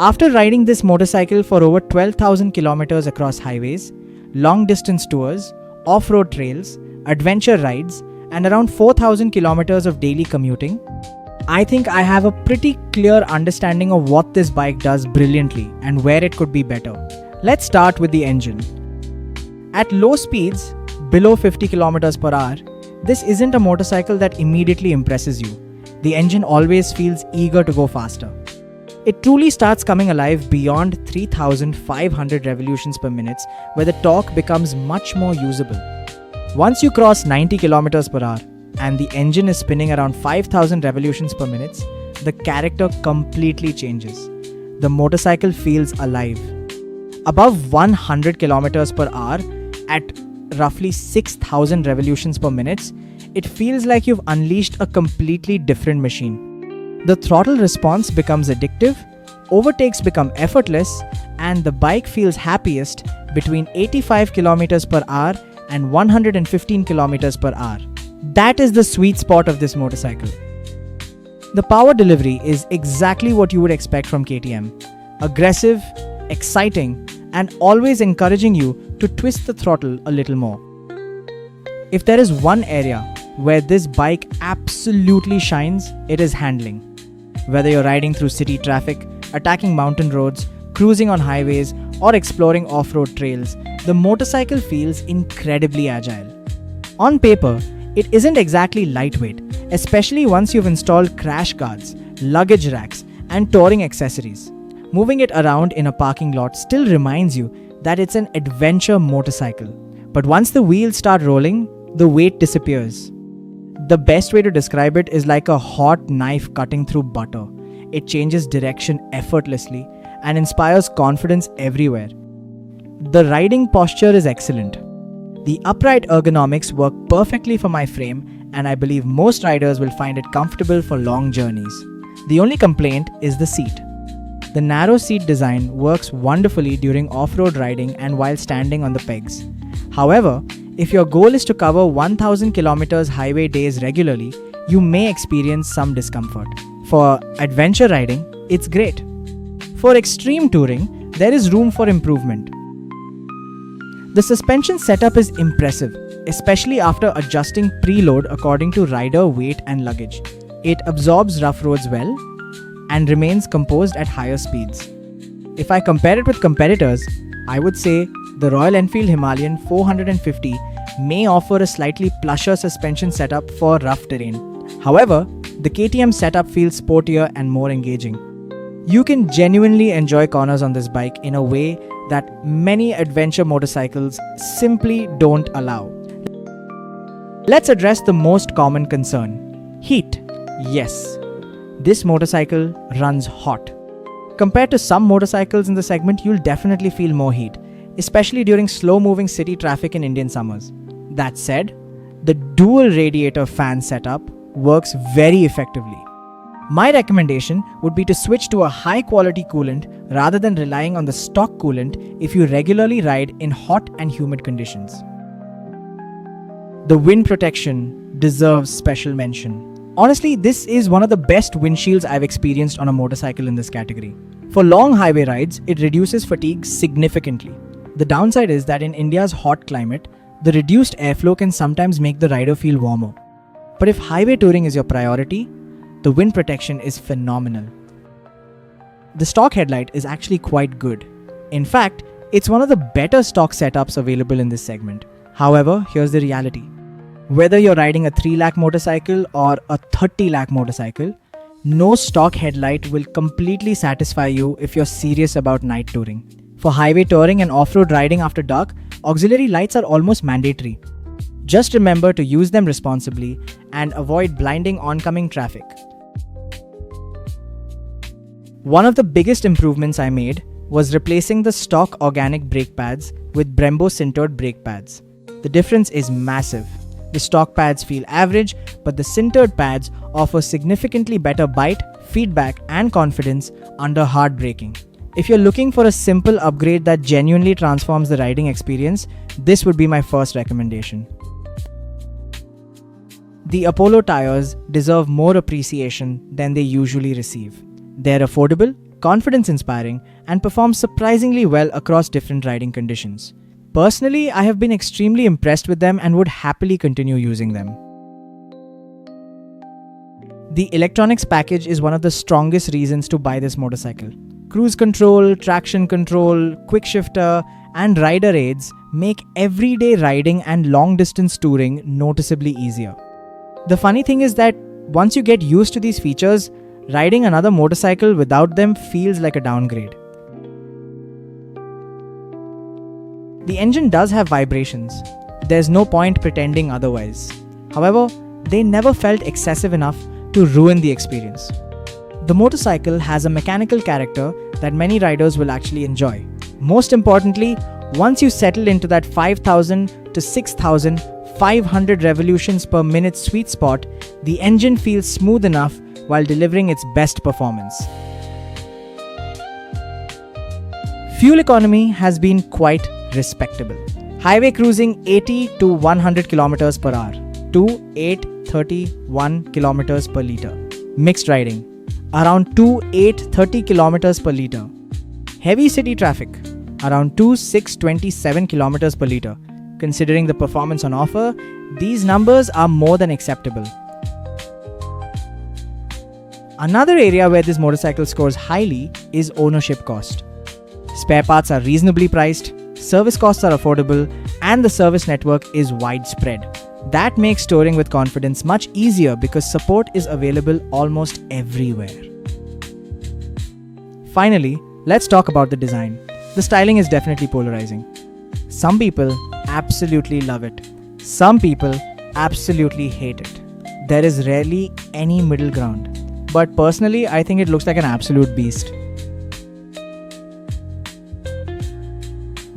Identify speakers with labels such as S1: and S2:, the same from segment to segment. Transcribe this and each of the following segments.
S1: After riding this motorcycle for over 12,000 kilometers across highways, long distance tours, off-road trails, adventure rides, and around 4,000 kilometers of daily commuting, I think I have a pretty clear understanding of what this bike does brilliantly and where it could be better. Let's start with the engine. At low speeds, below 50 kilometers per hour, this isn't a motorcycle that immediately impresses you. The engine always feels eager to go faster. It truly starts coming alive beyond 3,500 revolutions per minute, where the torque becomes much more usable. Once you cross 90 kilometers per hour and the engine is spinning around 5,000 revolutions per minute, the character completely changes. The motorcycle feels alive. Above 100 kilometers per hour at roughly 6,000 revolutions per minute, it feels like you've unleashed a completely different machine. The throttle response becomes addictive, overtakes become effortless, and the bike feels happiest between 85 kilometers per hour and 115 kilometers per hour. That is the sweet spot of this motorcycle. The power delivery is exactly what you would expect from KTM. Aggressive, exciting, and always encouraging you to twist the throttle a little more. If there is one area where this bike absolutely shines, it is handling. Whether you're riding through city traffic, attacking mountain roads, cruising on highways, or exploring off-road trails, the motorcycle feels incredibly agile. On paper, it isn't exactly lightweight, especially once you've installed crash guards, luggage racks, and touring accessories. Moving it around in a parking lot still reminds you that it's an adventure motorcycle. But once the wheels start rolling, the weight disappears. The best way to describe it is like a hot knife cutting through butter. It changes direction effortlessly and inspires confidence everywhere. The riding posture is excellent. The upright ergonomics work perfectly for my frame, and I believe most riders will find it comfortable for long journeys. The only complaint is the seat. The narrow seat design works wonderfully during off-road riding and while standing on the pegs. However, if your goal is to cover 1,000 kilometers highway days regularly, you may experience some discomfort. For adventure riding, it's great. For extreme touring, there is room for improvement. The suspension setup is impressive, especially after adjusting preload according to rider weight and luggage. It absorbs rough roads well and remains composed at higher speeds. If I compare it with competitors, I would say the Royal Enfield Himalayan 450 may offer a slightly plusher suspension setup for rough terrain. However, the KTM setup feels sportier and more engaging. You can genuinely enjoy corners on this bike in a way that many adventure motorcycles simply don't allow. Let's address the most common concern: heat. Yes, this motorcycle runs hot. Compared to some motorcycles in the segment, you'll definitely feel more heat, especially during slow-moving city traffic in Indian summers. That said, the dual radiator fan setup works very effectively. My recommendation would be to switch to a high-quality coolant rather than relying on the stock coolant if you regularly ride in hot and humid conditions. The wind protection deserves special mention. Honestly, this is one of the best windshields I've experienced on a motorcycle in this category. For long highway rides, it reduces fatigue significantly. The downside is that in India's hot climate, the reduced airflow can sometimes make the rider feel warmer. But if highway touring is your priority, the wind protection is phenomenal. The stock headlight is actually quite good. In fact, it's one of the better stock setups available in this segment. However, here's the reality. Whether you're riding a 3 lakh motorcycle or a 30 lakh motorcycle, no stock headlight will completely satisfy you if you're serious about night touring. For highway touring and off-road riding after dark, auxiliary lights are almost mandatory. Just remember to use them responsibly and avoid blinding oncoming traffic. One of the biggest improvements I made was replacing the stock organic brake pads with Brembo sintered brake pads. The difference is massive. The stock pads feel average, but the sintered pads offer significantly better bite, feedback, and confidence under hard braking. If you're looking for a simple upgrade that genuinely transforms the riding experience, this would be my first recommendation. The Apollo tires deserve more appreciation than they usually receive. They're affordable, confidence inspiring, and performs surprisingly well across different riding conditions. Personally, I have been extremely impressed with them and would happily continue using them. The electronics package is one of the strongest reasons to buy this motorcycle. Cruise control, traction control, quick shifter, and rider aids make everyday riding and long distance touring noticeably easier. The funny thing is that once you get used to these features, riding another motorcycle without them feels like a downgrade. The engine does have vibrations. There's no point pretending otherwise. However, they never felt excessive enough to ruin the experience. The motorcycle has a mechanical character that many riders will actually enjoy. Most importantly, once you settle into that 5,000 to 6,500 revolutions per minute sweet spot, the engine feels smooth enough while delivering its best performance. Fuel economy has been quite respectable. Highway cruising 80 to 100 km per hour to 831 km per liter. Mixed riding around 2830 km per liter. Heavy city traffic around 2627 km per liter. Considering the performance on offer, these numbers are more than acceptable. Another area where this motorcycle scores highly is ownership cost. Spare parts are reasonably priced, service costs are affordable, and the service network is widespread. That makes touring with confidence much easier because support is available almost everywhere. Finally, let's talk about the design. The styling is definitely polarizing. Some people absolutely love it. Some people absolutely hate it. There is rarely any middle ground. But personally, I think it looks like an absolute beast.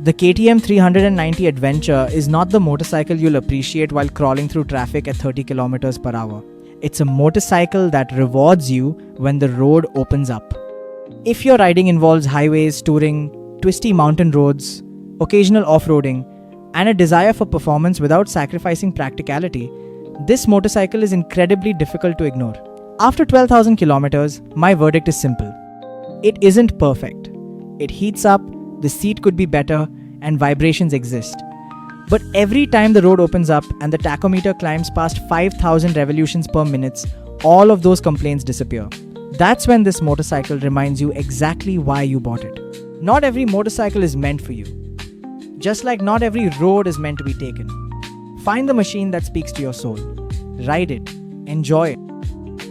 S1: The KTM 390 Adventure is not the motorcycle you'll appreciate while crawling through traffic at 30 km per hour. It's a motorcycle that rewards you when the road opens up. If your riding involves highways, touring, twisty mountain roads, occasional off-roading, and a desire for performance without sacrificing practicality, this motorcycle is incredibly difficult to ignore. After 12,000 kilometers, my verdict is simple. It isn't perfect. It heats up, the seat could be better, and vibrations exist. But every time the road opens up and the tachometer climbs past 5,000 revolutions per minute, all of those complaints disappear. That's when this motorcycle reminds you exactly why you bought it. Not every motorcycle is meant for you. Just like not every road is meant to be taken. Find the machine that speaks to your soul. Ride it. Enjoy it.